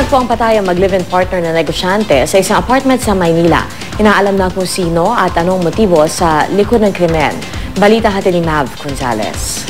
Natagpo ang patay ang mag-live-in partner na negosyante sa isang apartment sa Maynila. Inaalam na kung sino at anong motibo sa likod ng krimen. Balita hatid ni Mav Gonzalez.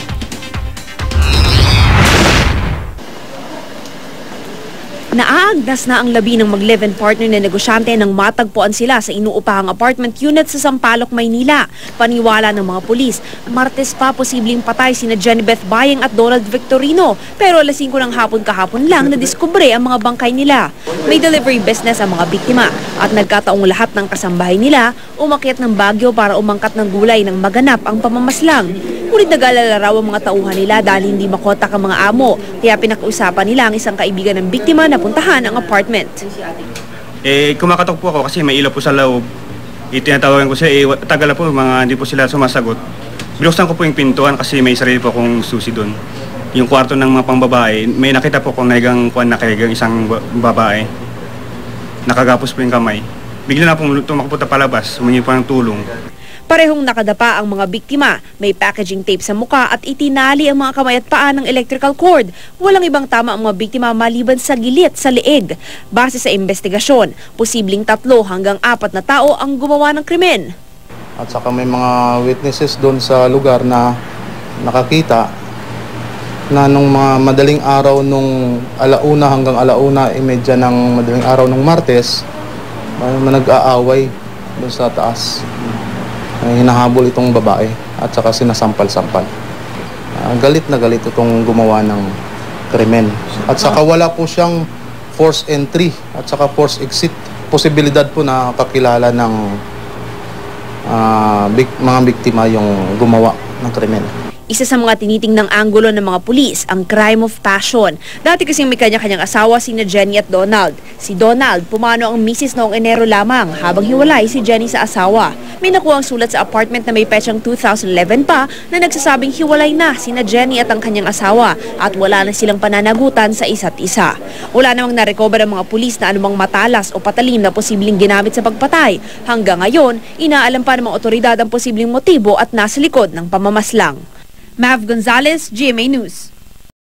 Naaagnas na ang labi ng mag-live-in partner na negosyante nang matagpuan sila sa inuupahang apartment unit sa Sampaloc, Maynila. Paniwala ng mga pulis, Martes pa posibleng patay sina Jenibeth Bayeng at Donald Victorino, pero alas 5 ng hapon kahapon lang nadiskubre ang mga bangkay nila. May delivery business ang mga biktima at nagkataong lahat ng kasambahay nila umakyat ng Baguio para umangkat ng gulay nang maganap ang pamamaslang. Ngunit nag-alala raw ang mga tauhan nila dahil hindi makontak ang mga amo, kaya pinag-usapan nila ang isang kaibigan ng biktima na puntahan ang apartment. Kumakatok po ako kasi may ilaw po sa loob. Tinatawagan ko siya, tagal na po, hindi po sila sumasagot. Binuksan ko po yung pintuan kasi may sarili po akong susi doon. Yung kwarto ng mga pangbabae, may nakita po kung naigang isang babae. Nakagapos po yung kamay. Bigla na po tumakbo palabas, humingi po ng tulong. Parehong nakadapa ang mga biktima. May packaging tape sa muka at itinali ang mga kamay at paa ng electrical cord. Walang ibang tama ang mga biktima maliban sa gilit sa leeg. Base sa investigasyon, posibleng 3 hanggang 4 na tao ang gumawa ng krimen. At saka may mga witnesses doon sa lugar na nakakita na nung mga madaling araw nung 1:00 hanggang 1:30 ng madaling araw nung Martes, nag-aaway doon sa taas. Hinahabol itong babae at saka sinasampal-sampal. Galit na galit itong gumawa ng krimen. At saka wala po siyang forced entry at saka forced exit. Posibilidad po na kakilala ng mga biktima yung gumawa ng krimen. Isa sa mga tinitingnang anggulo ng mga pulis, ang crime of passion. Dati kasing may kanya-kanyang asawa sina Jenny at Donald. Si Donald, pumano ang misis noong Enero lamang, habang hiwalay si Jenny sa asawa. May nakuha ang sulat sa apartment na may petsang 2011 pa na nagsasabing hiwalay na sina Jenny at ang kanyang asawa at wala na silang pananagutan sa isa't isa. Wala namang narecover ang mga pulis na anumang matalas o patalim na posibleng ginamit sa pagpatay. Hanggang ngayon, inaalam pa ng mga otoridad ang posibleng motibo at nasa likod ng pamamaslang. Mav Gonzalez, GMA News.